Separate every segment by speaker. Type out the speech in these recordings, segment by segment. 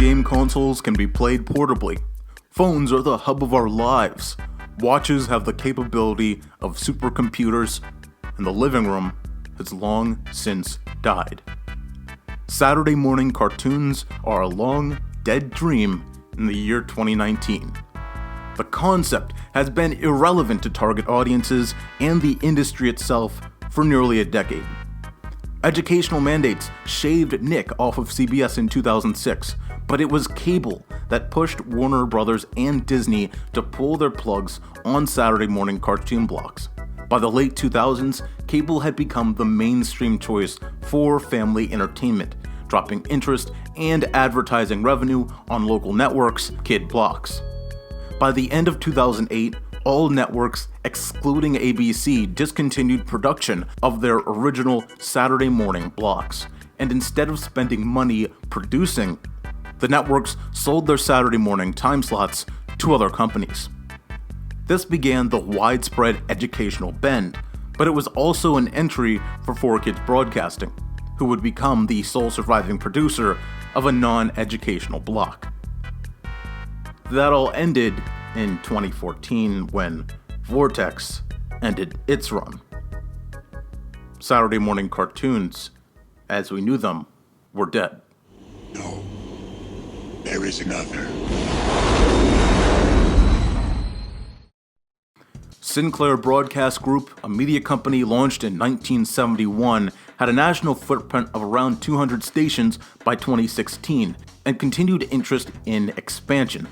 Speaker 1: game consoles can be played portably. Phones are the hub of our lives. Watches have the capability of supercomputers, and the living room has long since died. Saturday morning cartoons are a long, dead dream in the year 2019. The concept has been irrelevant to target audiences and the industry itself for nearly a decade. Educational mandates shaved Nick off of CBS in 2006, but it was cable that pushed Warner Brothers and Disney to pull their plugs on Saturday morning cartoon blocks. By the late 2000s, cable had become the mainstream choice for family entertainment, dropping interest and advertising revenue on local networks' kid blocks. By the end of 2008, all networks, excluding ABC, discontinued production of their original Saturday morning blocks, and instead of spending money producing, the networks sold their Saturday morning time slots to other companies. This began the widespread educational bend, but it was also an entry for 4Kids Broadcasting, who would become the sole surviving producer of a non-educational block. That all ended in 2014 when Vortex ended its run. Saturday morning cartoons, as we knew them, were dead.
Speaker 2: No, there is another.
Speaker 1: Sinclair Broadcast Group, a media company launched in 1971, had a national footprint of around 200 stations by 2016 and continued interest in expansion.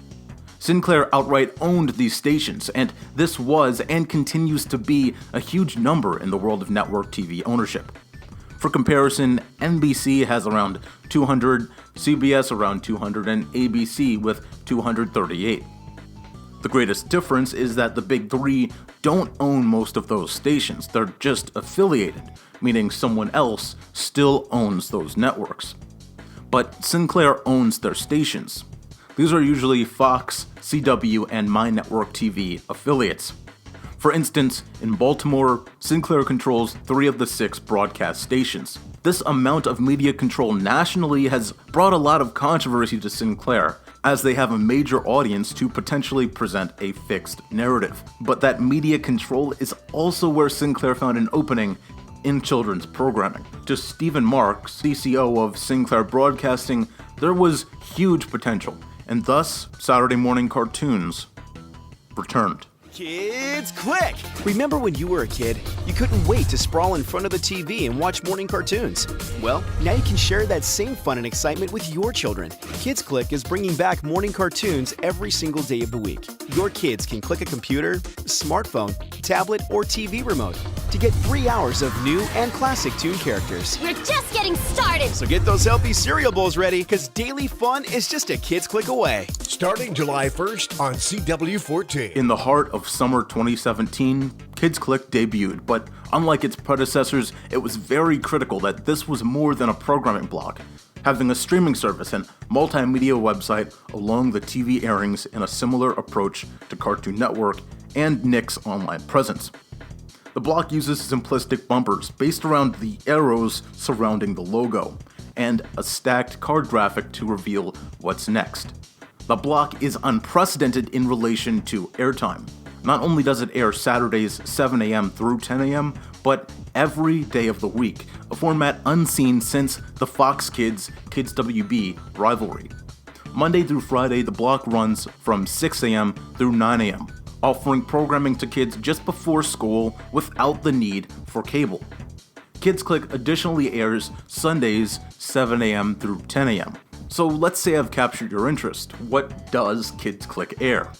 Speaker 1: Sinclair outright owned these stations, and this was and continues to be a huge number in the world of network TV ownership. For comparison, NBC has around 200, CBS around 200, and ABC with 238. The greatest difference is that the big three don't own most of those stations, they're just affiliated, meaning someone else still owns those networks. But Sinclair owns their stations. These are usually Fox, CW, and My Network TV affiliates. For instance, in Baltimore, Sinclair controls 3 of the 6 broadcast stations. This amount of media control nationally has brought a lot of controversy to Sinclair, as they have a major audience to potentially present a fixed narrative. But that media control is also where Sinclair found an opening in children's programming. To Stephen Marks, CCO of Sinclair Broadcasting, there was huge potential, and thus Saturday morning cartoons returned.
Speaker 3: Kids Click! Remember when you were a kid, you couldn't wait to sprawl in front of the TV and watch morning cartoons? Well, now you can share that same fun and excitement with your children. Kids Click is bringing back morning cartoons every single day of the week. Your kids can click a computer, smartphone, tablet, or TV remote to get 3 hours of new and classic toon characters.
Speaker 4: We're just getting started!
Speaker 3: So get those healthy cereal bowls ready, because daily fun is just a Kids Click away.
Speaker 5: Starting July 1st on CW14.
Speaker 1: In the heart of summer 2017, Kids Click debuted, but unlike its predecessors, it was very critical that this was more than a programming block, having a streaming service and multimedia website along the TV airings in a similar approach to Cartoon Network and Nick's online presence. The block uses simplistic bumpers based around the arrows surrounding the logo, and a stacked card graphic to reveal what's next. The block is unprecedented in relation to airtime. Not only does it air Saturdays 7 a.m. through 10 a.m., but every day of the week, a format unseen since the Fox Kids WB rivalry. Monday through Friday, the block runs from 6 a.m. through 9 a.m., offering programming to kids just before school without the need for cable. Kids Click additionally airs Sundays 7 a.m. through 10 a.m. So let's say I've captured your interest. What does Kids Click air?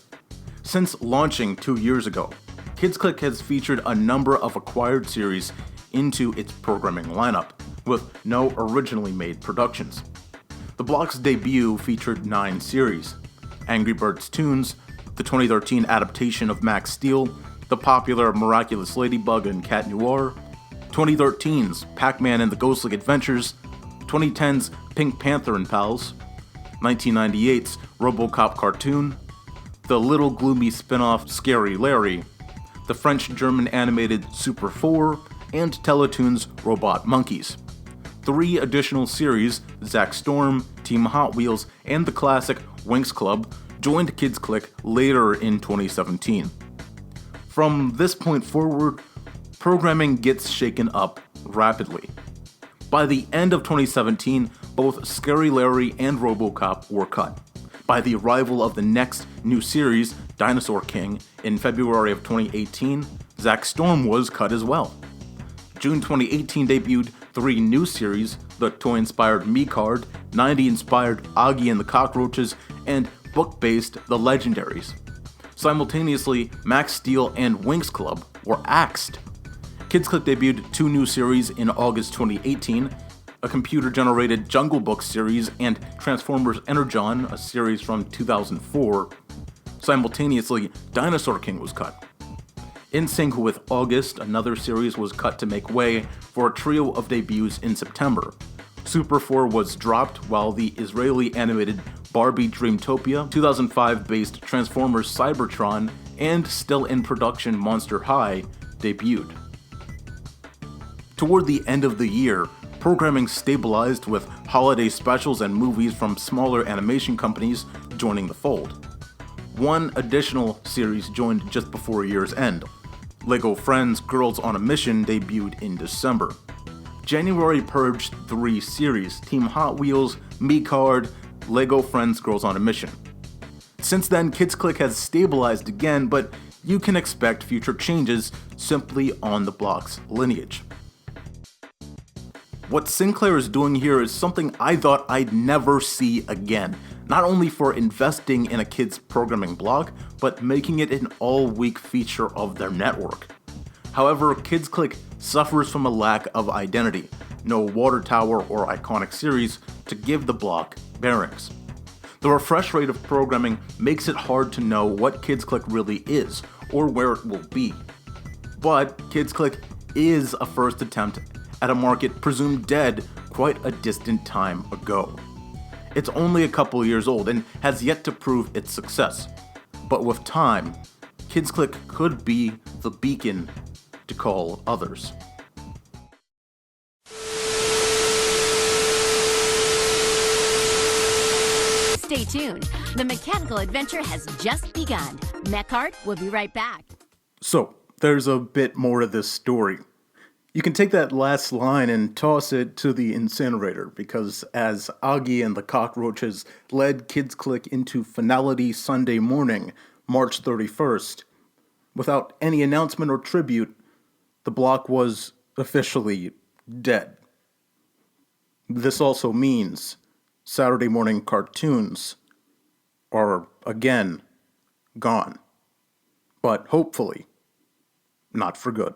Speaker 1: Since launching 2 years ago, Kids Click has featured a number of acquired series into its programming lineup, with no originally made productions. The block's debut featured 9 series: Angry Birds Toons, the 2013 adaptation of Max Steel, the popular Miraculous Ladybug and Cat Noir, 2013's Pac-Man and the Ghostly Adventures, 2010's Pink Panther and Pals, 1998's RoboCop cartoon, the little gloomy spin-off Scary Larry, the French-German animated Super 4, and Teletoon's Robot Monkeys. 3 additional series, Zack Storm, Team Hot Wheels, and the classic Winx Club, joined Kids Click later in 2017. From this point forward, programming gets shaken up rapidly. By the end of 2017, both Scary Larry and RoboCop were cut. By the arrival of the next new series, Dinosaur King, in February of 2018, Zack Storm was cut as well. June 2018 debuted 3 new series, the toy-inspired Me Card, 90-inspired Augie and the Cockroaches, and book-based The Legendaries. Simultaneously, Max Steel and Winx Club were axed. Kids Click debuted 2 new series in August 2018, a computer-generated Jungle Book series and Transformers Energon, a series from 2004. Simultaneously, Dinosaur King was cut. In sync with August, another series was cut to make way for a trio of debuts in September. Super 4 was dropped while the Israeli animated Barbie Dreamtopia, 2005-based Transformers Cybertron, and still in production Monster High debuted. Toward the end of the year, programming stabilized with holiday specials and movies from smaller animation companies joining the fold. 1 additional series joined just before year's end. LEGO Friends Girls on a Mission debuted in December. January purged 3 series, Team Hot Wheels, Me Card, LEGO Friends Girls on a Mission. Since then, Kids Click has stabilized again, but you can expect future changes simply on the block's lineage. What Sinclair is doing here is something I thought I'd never see again, not only for investing in a kids programming block, but making it an all-week feature of their network. However, Kids Click suffers from a lack of identity, no water tower or iconic series to give the block bearings. The refresh rate of programming makes it hard to know what Kids Click really is, or where it will be. But Kids Click is a first attempt at a market presumed dead quite a distant time ago. It's only a couple years old and has yet to prove its success. But with time, Kids Click could be the beacon to call others.
Speaker 4: Stay tuned. The mechanical adventure has just begun. Mechart will be right back.
Speaker 1: So, there's a bit more to this story. You can take that last line and toss it to the incinerator, because as Augie and the Cockroaches led Kids Click into finality Sunday morning, March 31st, without any announcement or tribute, the block was officially dead. This also means Saturday morning cartoons are again gone, but hopefully not for good.